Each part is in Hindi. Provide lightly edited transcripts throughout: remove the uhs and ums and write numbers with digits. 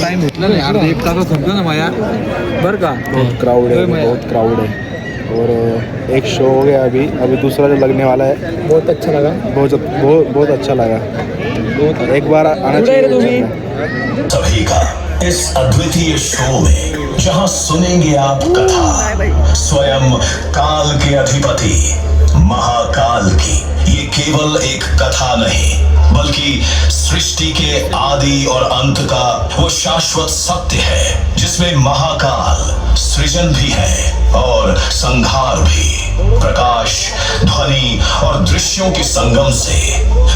टाइम भेटला ना यार, एक तास समजा ना माया बरं का. बहुत क्राउड है, बहुत क्राउड है. और एक शो हो गया अभी अभी दूसरा जो लगने वाला है. बहुत अच्छा लगा. बहुत अच्छा लगा. एक बार आना चाहिए सभी का इस अद्वितीय शो में, जहां सुनेंगे आप कथा स्वयं काल के अधिपति महाकाल की. ये केवल एक कथा नहीं, बल्कि सृष्टि के आदि और अंत का वो शाश्वत सत्य है, जिसमें महाकाल सृजन भी है और संहार भी. प्रकाश, ध्वनि और दृश्यों के संगम से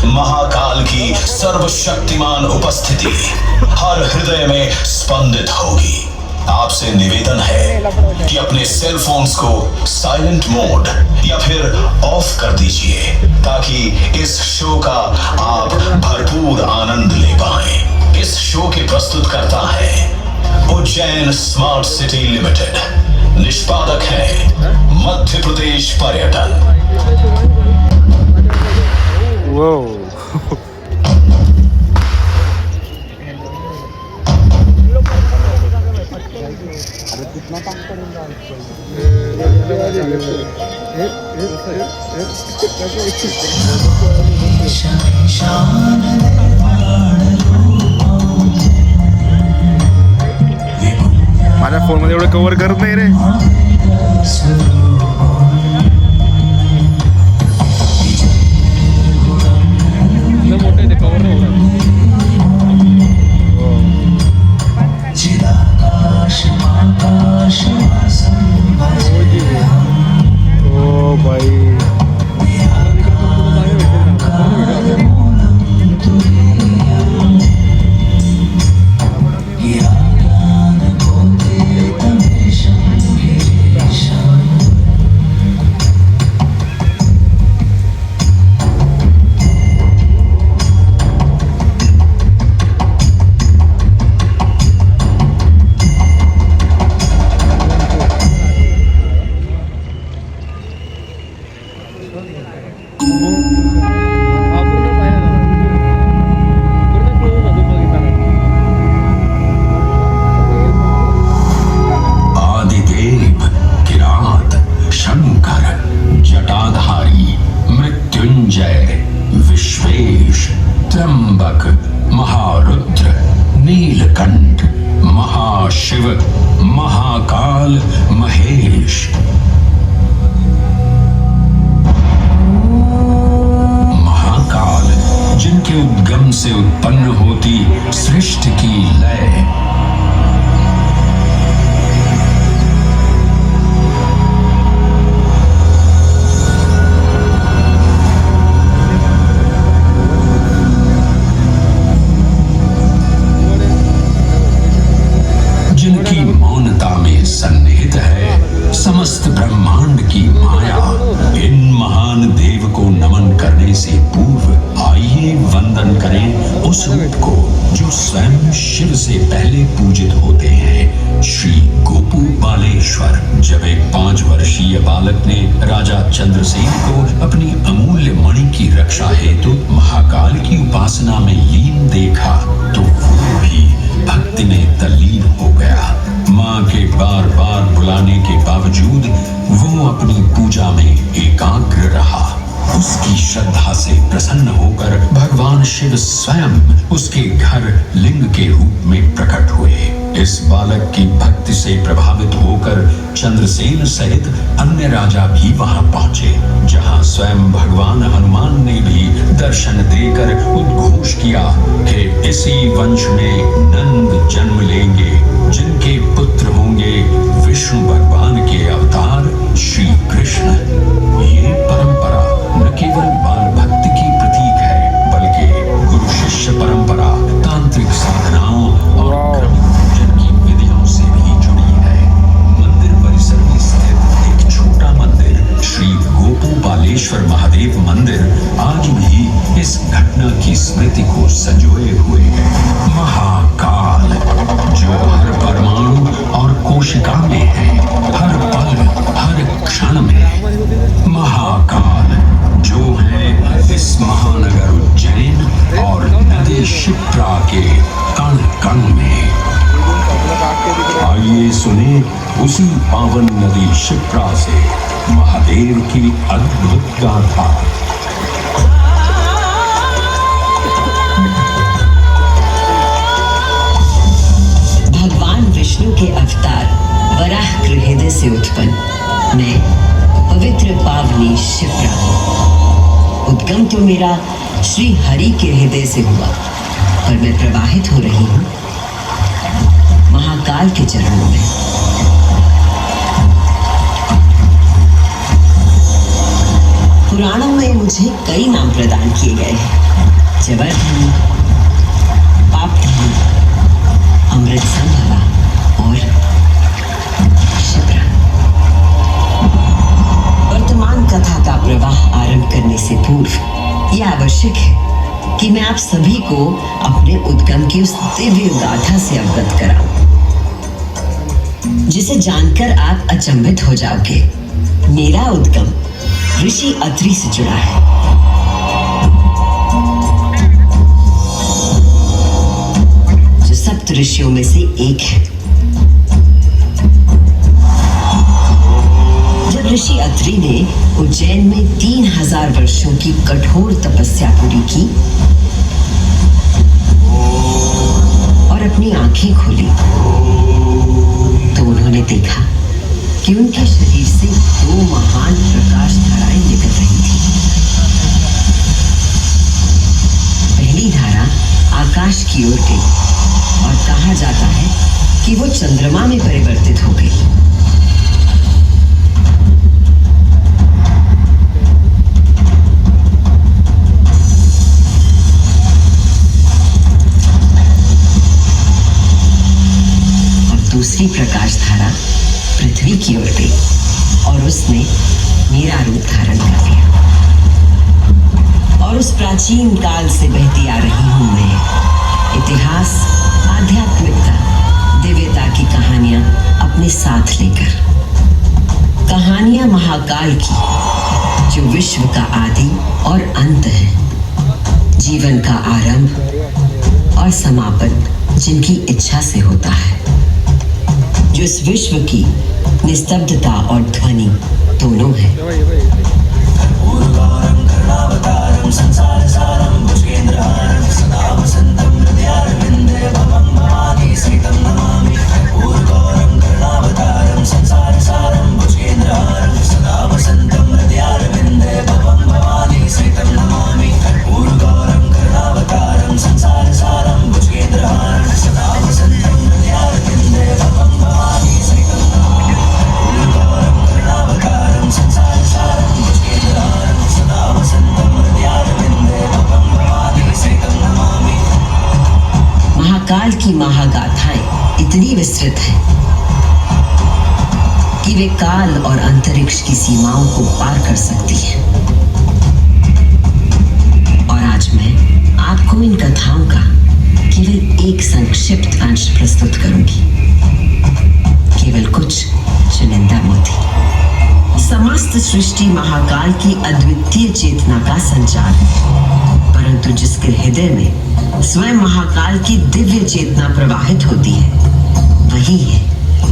महाकाल की सर्वशक्तिमान उपस्थिति हर हृदय में स्पंदित होगी. आपसे निवेदन है कि अपने सेल फोन्स को साइलेंट मोड या फिर ऑफ कर दीजिए, ताकि इस शो का आप भरपूर आनंद ले पाएं. इस शो के प्रस्तुतकर्ता है उज्जैन स्मार्ट सिटी लिमिटेड. निष्पादक है मध्य प्रदेश पर्यटन. माझ्या फोन मध्ये एवढं कव्हर करत नाही रे. मोठे ते कवर नाही होणार. ओ भाई महाशिव, महाकाल, महेश. महाकाल जिनके उद्गम से उत्पन्न होती सृष्टि की लय. जिनकी मौनता में सन्निहित है समस्त ब्रह्मांड की माया. इन महान देव को नमन करने से पूर्व आइए वंदन करें उस रूप को जो स्वयं शिव से पहले पूजित होते हैं, श्री गोपू बालेश्वर. जब एक 5 वर्षीय बालक ने राजा चंद्रसेन को अपनी अमूल्य मणि की रक्षा हेतु महाकाल की उपासना में लीन देखा, तो वो भी भक्ति में तल्लीन हो गया. माँ के बार बार बुलाने के बावजूद वो अपनी पूजा में एकाग्र रहा. उसकी श्रद्धा से प्रसन्न होकर भगवान शिव स्वयं उसके घर लिंग के रूप में प्रकट हुए. इस बालक की भक्ति से प्रभावित होकर चंद्रसेन सहित अन्य राजा भी वहां पहुंचे, जहां स्वयं भगवान हनुमान ने भी दर्शन देकर उद्घोष किया कि इसी वंश में नंद जन्म लेंगे, जिनके पुत्र होंगे विष्णु भगवान के अवतार श्री कृष्ण. ये परंपरा न केवल बाल भक्ति की प्रतीक है, बल्कि गुरु शिष्य परंपरा, तांत्रिक साधनाओं और क्रमिक पूजन की विधियों से भी जुड़ी है. मंदिर परिसर में स्थित एक छोटा मंदिर श्री गोपू बालेश्वर महादेव मंदिर आज भी इस घटना की स्मृति को संजोए हुए है. महाकाल जो हर परमाणु और कोशिका में है, हर पल हर क्षण में. महाकाल जो है इस महानगर उज्जैन और नदी शिप्रा के कण कण में. उसी पावन नदी शिप्रा से महादेव की अद्भुत गाथा। भगवान विष्णु के अवतार वराह हृदय से उत्पन्न मैं पवित्र पावनी शिप्रा। उद्गम तो मेरा श्री हरि के हृदय से हुआ, पर मैं प्रवाहित हो रही हूँ महाकाल के चरणों में। पुराणों में मुझे कई नाम प्रदान किए गए हैं। जबरधनी, पापधनी, अमृत संभवा और शिप्रा। वर्तमान कथा का प्रवाह आरंभ करने से पूर्व यह आवश्यक है कि मैं आप सभी को अपने उद्गम की उस दिव्य गाथा से अवगत कराऊं, जिसे जानकर आप अचंभित हो जाओगे। मेरा उद्गम ऋषि अत्रि से जुड़ा है, जो सप्त ऋषियों में से एक है। जब ऋषि अत्रि ने उज्जैन में 3000 वर्षों की कठोर तपस्या पूरी की और अपनी आंखें खोली, तो उन्होंने देखा कि उनके शरीर से 2 महान प्रकाश धाराएं निकल रही थी। पहली धारा आकाश की ओर गई और कहा जाता है कि वो चंद्रमा में परिवर्तित हो गई। और दूसरी प्रकाश धारा पृथ्वी की ओर गई और उसने मेरा रूप धारण कर लिया। और उस प्राचीन काल से बहती आ रही हूं मैं, इतिहास, आध्यात्मिकता, दिव्यता की कहानियां अपने साथ लेकर। कहानियां महाकाल की, जो विश्व का आदि और अंत है, जीवन का आरंभ और समापन जिनकी इच्छा से होता है, जो इस विश्व की निस्तब्धता और ध्वनि दोनों है। काल की महागाथाएं इतनी विस्तृत हैं कि वे काल और अंतरिक्ष की सीमाओं को पार कर सकती हैं। और आज मैं आपको इन कथाओं का केवल एक संक्षिप्त अंश प्रस्तुत करूंगी, केवल कुछ चुनिंदा मोती। समस्त सृष्टि महाकाल की अद्वितीय चेतना का संचार है, परंतु जिसके हृदय में स्वयं महाकाल की दिव्य चेतना प्रवाहित होती है, वही है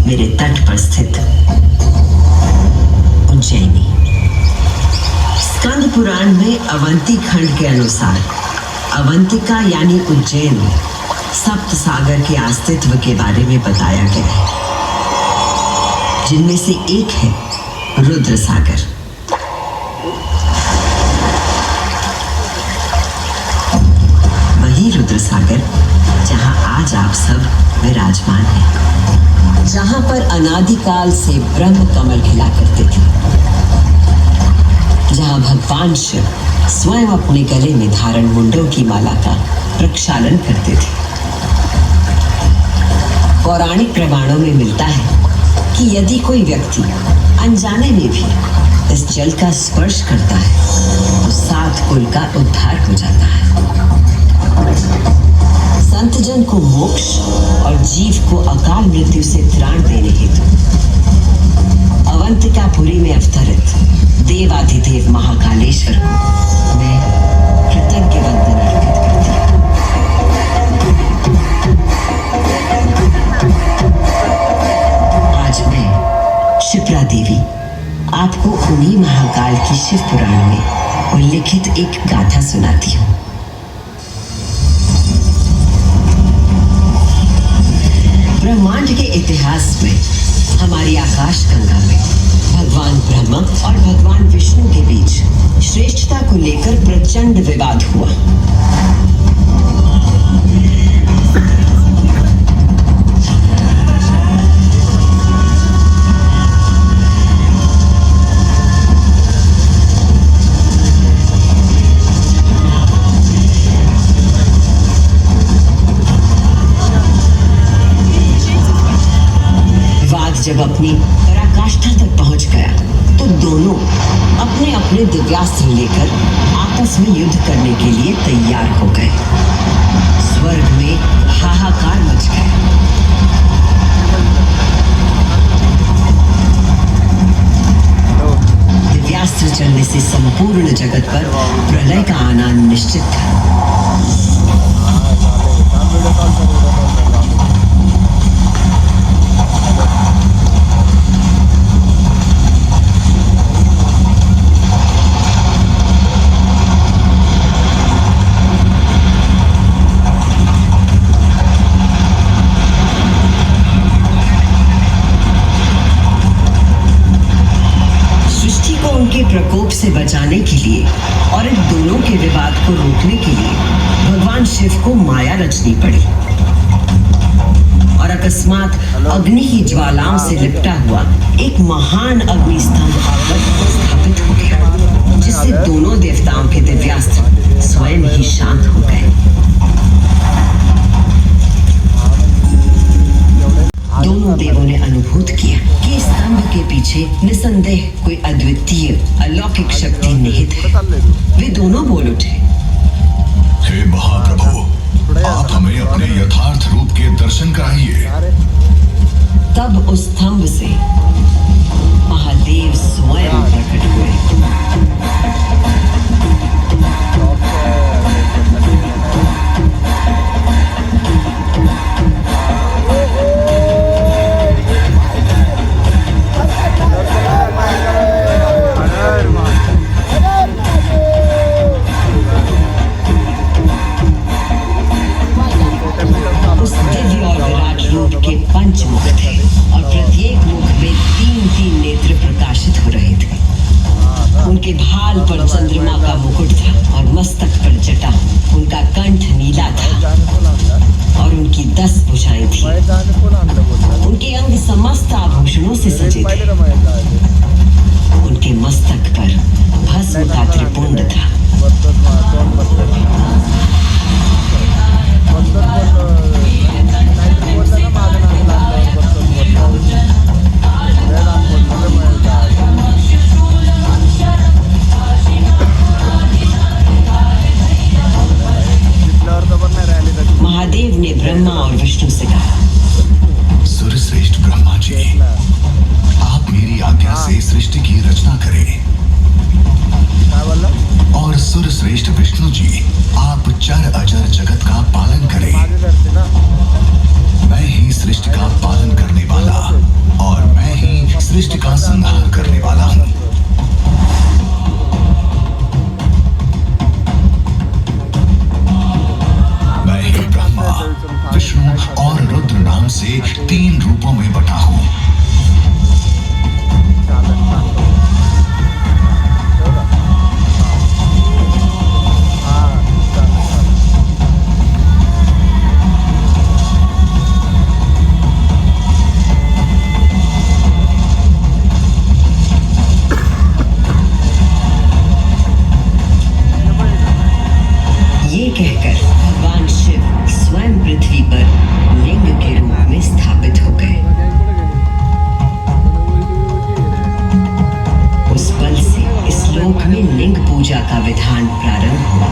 मेरे तट पर स्थित उज्जैनी। स्कंद पुराण में अवंती खंड के अनुसार अवंतिका यानी उज्जैन सप्त सागर के अस्तित्व के बारे में बताया गया है, जिनमें से एक है रुद्र सागर। वही रुद्र सागर जहां आज आप सब विराजमान हैं, जहां पर अनादिकाल से ब्रह्म कमल खिला करते थे, जहां भगवान शिव स्वयं अपने गले में धारण मुंडों की माला का प्रक्षालन करते थे। पौराणिक प्रमाणों में मिलता है कि यदि कोई व्यक्ति अनजाने में भी इस जल का स्पर्श करता है तो 7 कुल का उद्धार हो जाता है। संतजन को मोक्ष और जीव को अकाल मृत्यु से त्राण देने हेतु अवंतिकापुरी में अवतरित देवाधिदेव महाकालेश्वर को मैं कृतज्ञ वंदन अर्पित करती हूँ। आज मैं शिप्रा देवी आपको उन्हीं महाकाल की शिव पुराण में उल्लिखित एक गाथा सुनाती हूँ। ब्रह्मांड के इतिहास में हमारी आकाश गंगा में भगवान ब्रह्मा और भगवान विष्णु के बीच श्रेष्ठता को लेकर प्रचंड विवाद हुआ। जब अपनी पराकाष्ठा तक पहुंच गया तो दोनों अपने अपने दिव्यास्त्र लेकर आपस में युद्ध करने के लिए तैयार हो गए। स्वर्ग में हाहाकार मच गया। दिव्यास्त्र चलने से संपूर्ण जगत पर प्रलय का आना निश्चित था। प्रकोप से बचाने के लिए और इन दोनों के विवाद को रोकने के लिए भगवान शिव को माया रचनी पड़ी और अकस्मात अग्नि की ज्वालाओं से लिपटा हुआ एक महान अग्नि स्तंभ स्थापित हो गया, जिससे दोनों देवताओं के दिव्यास्त्र स्वयं ही शांत हो गए। दोनों देवों ने अनुभूत किया कि स्तंभ के पीछे निसंदेह कोई अद्वितीय अलौकिक शक्ति निहित है। वे दोनों बोल उठे, हे महाप्रभु, आप हमें अपने यथार्थ रूप के दर्शन कराइए। तब उस स्तंभ से महादेव स्वयं प्रकट हुए। पंचमुख थे और प्रत्येक मुख में 3-3 नेत्र प्रकाशित हो रहे थे। उनके भाल पर चंद्रमा का मुकुट था और मस्तक पर जटा। उनका कंठ नीला था और उनकी 10 भुजाएं थी। उनके अंग समस्त आभूषणों से सजे थे। उनके मस्तक पर भस्म का त्रिपुंड था। महादेव ने ब्रह्मा और विष्णु से कहा, सुरश्रेष्ठ ब्रह्मा जी, आप मेरी आज्ञा से सृष्टि की रचना करें और सुरश्रेष्ठ विष्णु जी, आप चर अचर जगत का पालन करें। मैं ही सृष्टि का पालन करने वाला और मैं ही सृष्टि का संहार करने वाला हूँ। मैं ही ब्रह्मा, विष्णु और रुद्र नाम से 3 रूपों में बटा हूँ। कहकर भगवान शिव स्वयं पृथ्वी पर लिंग के रूप में स्थापित हो गए। उस पल से इस लोक में लिंग पूजा का विधान प्रारंभ हुआ।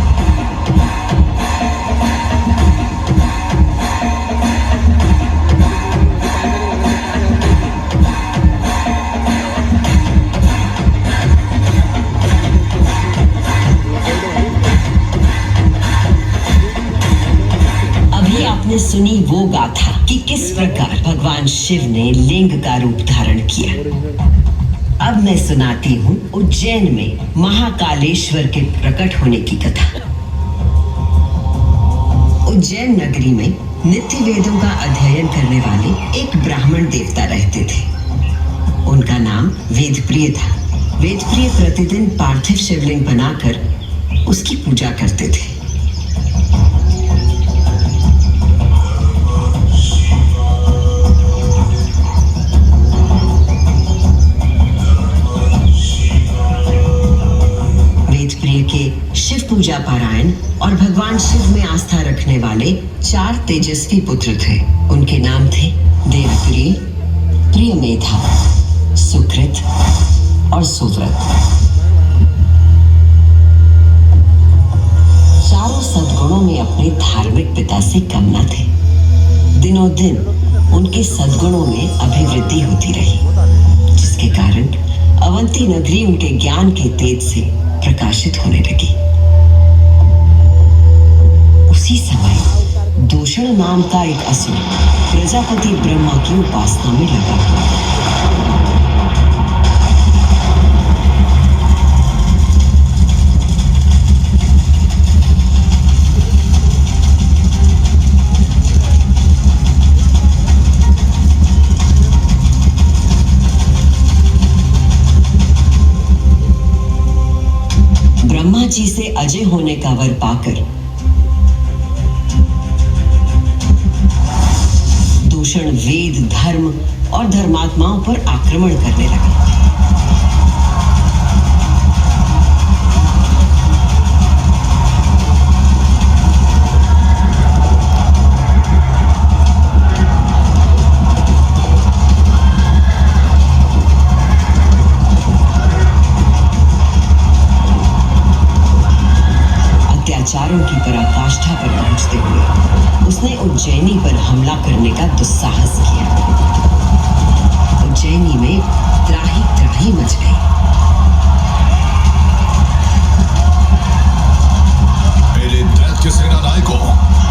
सुनी वो गाथा कि किस प्रकार भगवान शिव ने लिंग का रूप धारण किया। अब मैं सुनाती हूँ उज्जैन में महाकालेश्वर के प्रकट होने की कथा। उज्जैन नगरी में नित्य वेदों का अध्ययन करने वाले एक ब्राह्मण देवता रहते थे। उनका नाम वेदप्रिय था। वेदप्रिय प्रतिदिन पार्थिव शिवलिंग बनाकर उसकी पूजा करते थे। वेदप्रिय के शिव पूजा पारायण और भगवान शिव में आस्था रखने वाले 4 तेजस्वी पुत्र थे। उनके नाम थे देवप्रिय, प्रियमेधा, सुकृत और सुव्रत। चारों सद्गुणों में अपने धार्मिक पिता से कम न थे। दिनों दिन उनके सद्गुणों में अभिवृद्धि होती रही, जिसके कारण अवंती नगरी उनके ज्ञान के तेज से प्रकाशित होने लगी। उसी समय दूषण नाम का एक असुर प्रजापति ब्रह्मा की उपासना में लगा हुआ। ब्रह्मा जी से अजय होने का वर पाकर दूषण वेद, धर्म और धर्मात्माओं पर आक्रमण करने लगा। अत्याचारों की पराकाष्ठा पर पहुंचते हुए उसने उज्जैनी पर हमला करने का दुस्साहस किया। उज्जैनी में त्राही त्राही मच गई। मेरे दैत्य सेना नायकों,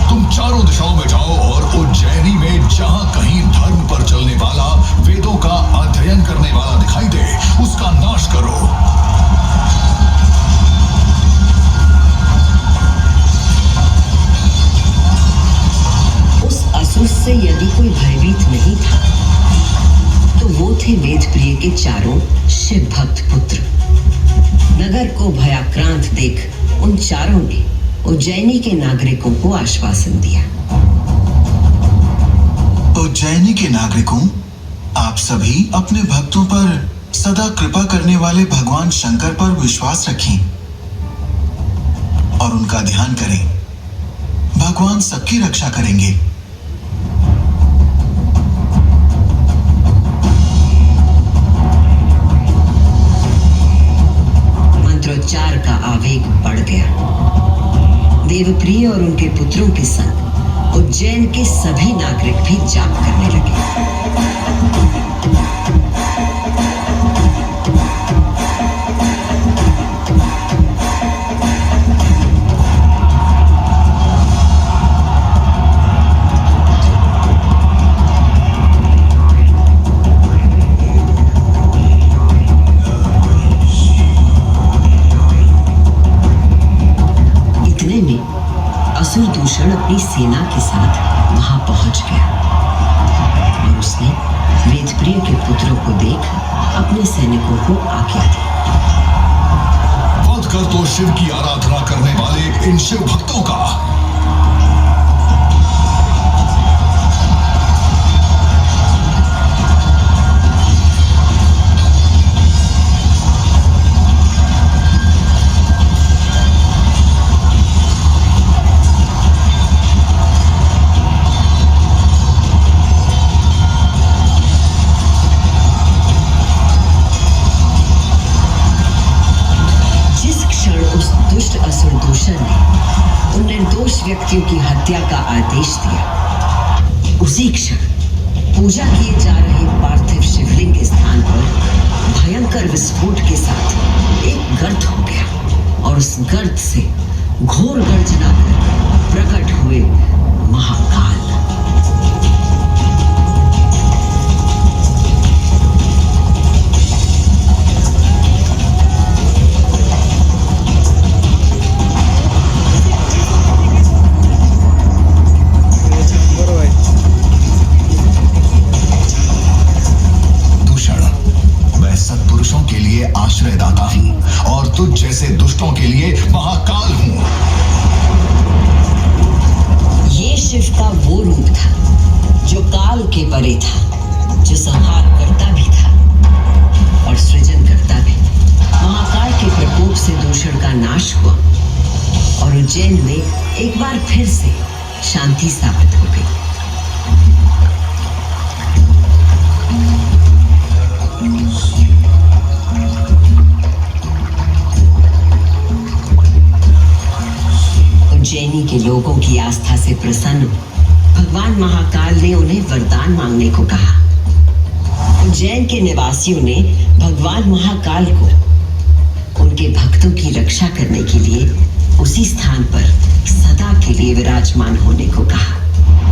तुम चारों दिशाओं में जाओ और उज्जैनी में जहां कहीं धर्म पर चलने वाला, वेदों का अध्ययन करने वाला दिखाई दे, उसका नाश करो। उससे यदि कोई भयभीत नहीं था तो वो थे वेदप्रिय के चारों शिव भक्त पुत्र। नगर को भयाक्रांत देख उन चारों ने उज्जैनी के नागरिकों को आश्वासन दिया। उज्जैनी के नागरिकों, आप सभी अपने भक्तों पर सदा कृपा करने वाले भगवान शंकर पर विश्वास रखें और उनका ध्यान करें। भगवान सबकी रक्षा करेंगे। मंत्रोच्चार का आवेग बढ़ गया। देवप्रिय और उनके पुत्रों के संग उज्जैन के सभी नागरिक भी जाप करने लगे। असुर दूषण अपनी सेना के साथ वहां पहुंच गया और उसने वेदप्रिय के पुत्रों को देख अपने सैनिकों को आज्ञा दी। वध कर तो शिव की आराधना करने वाले इन शिव भक्तों का। उन निर्दोष व्यक्तियों की हत्या का आदेश दिया। उसी क्षण पूजा किए जा रहे पार्थिव शिवलिंग के स्थान पर भयंकर विस्फोट के साथ एक गर्त हो गया और उस गर्त से घोर गर्जना कर प्रकट हुए महाकाल। लिए आश्रयदाता हूँ और तुझ जैसे दुष्टों के लिए महाकाल हूँ। ये शिव का वो रूप था जो काल के परे था, जो संहार करता भी था और सृजन करता भी। महाकाल के प्रकोप से दूषण का नाश हुआ और उज्जैन में एक बार फिर से शांति स्थापित हो गई। उज्जैनी के लोगों की आस्था से प्रसन्न भगवान महाकाल ने उन्हें वरदान मांगने को कहा। उज्जैन के निवासियों ने भगवान महाकाल को उनके भक्तों की रक्षा करने के लिए उसी स्थान पर सदा के लिए विराजमान होने को कहा।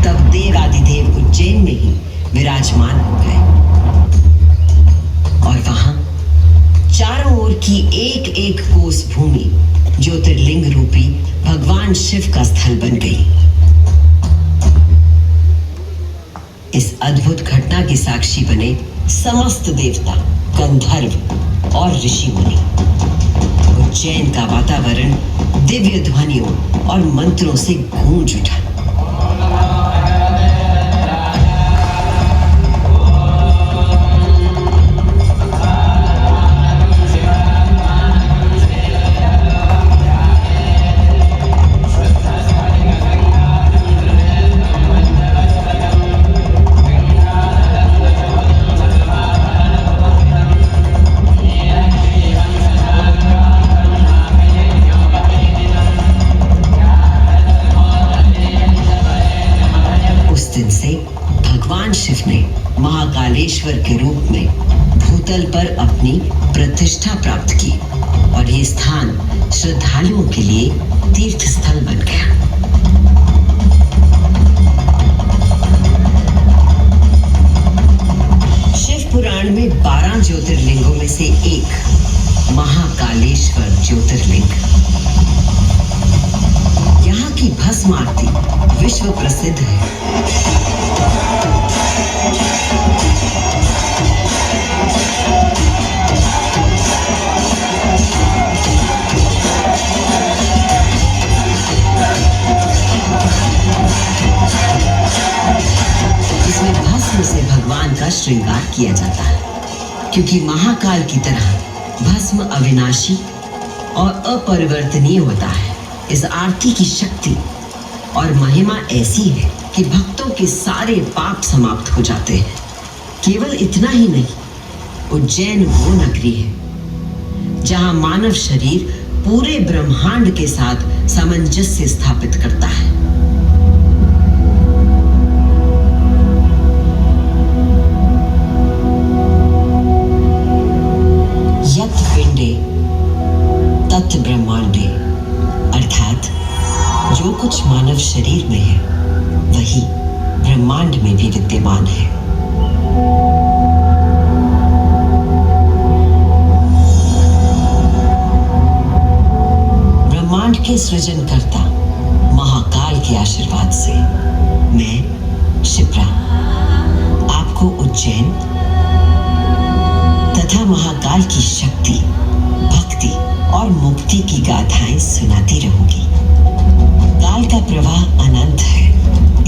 तब देव आदिदेव उज्जैन में ही विराजमान हो गए और वहां चारों ओर की एक एक कोस भूमि ज्योतिर्लिंग रूपी भगवान शिव का स्थल बन गई। इस अद्भुत घटना की साक्षी बने समस्त देवता, गंधर्व और ऋषि मुनि। उज्जैन का वातावरण दिव्य ध्वनियों और मंत्रों से गूंज उठा। शिव ने महाकालेश्वर के रूप में भूतल पर अपनी प्रतिष्ठा प्राप्त की और ये स्थान श्रद्धालुओं के लिए तीर्थ स्थल बन गया। शिव पुराण में 12 ज्योतिर्लिंगों में से एक महाकालेश्वर ज्योतिर्लिंग। यहाँ की भस्म आरती विश्व प्रसिद्ध है। इसमें भस्म से भगवान का श्रृंगार किया जाता है, क्योंकि महाकाल की तरह भस्म अविनाशी और अपरिवर्तनीय होता है। इस आरती की शक्ति और महिमा ऐसी है कि भक्तों के सारे पाप समाप्त हो जाते हैं। केवल इतना ही नहीं, उज्जैन वो नगरी है जहां मानव शरीर पूरे ब्रह्मांड के साथ सामंजस्य स्थापित करता है। यत् पिंडे तत् ब्रह्मांडे, अर्थात जो कुछ मानव शरीर में है वही ब्रह्मांड में भी विद्यमान है। ब्रह्मांड के सृजनकर्ता महाकाल के आशीर्वाद से मैं शिप्रा आपको उज्जैन तथा महाकाल की शक्ति, भक्ति और मुक्ति की गाथाएं सुनाती रहूंगी। काल का प्रवाह अनंत है,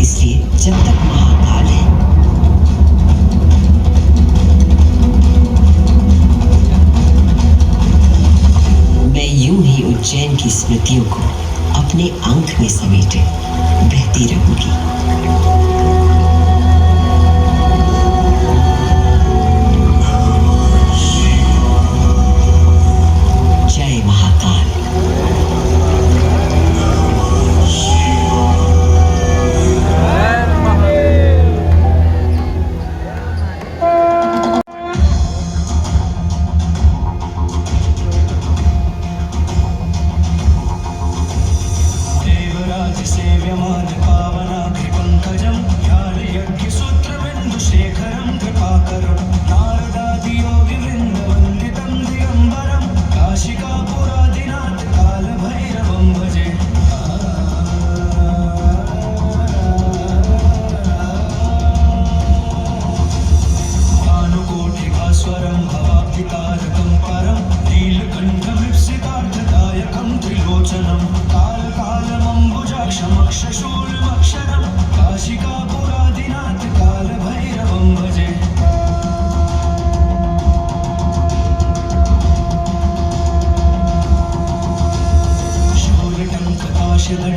इसलिए जब तक महाकाल है मैं यूं ही उज्जैन की स्मृतियों को अपने अंक में समेटे बहती रहूंगी। जय महाकाल। सेव्यमान पावनाग्रि पंकज गण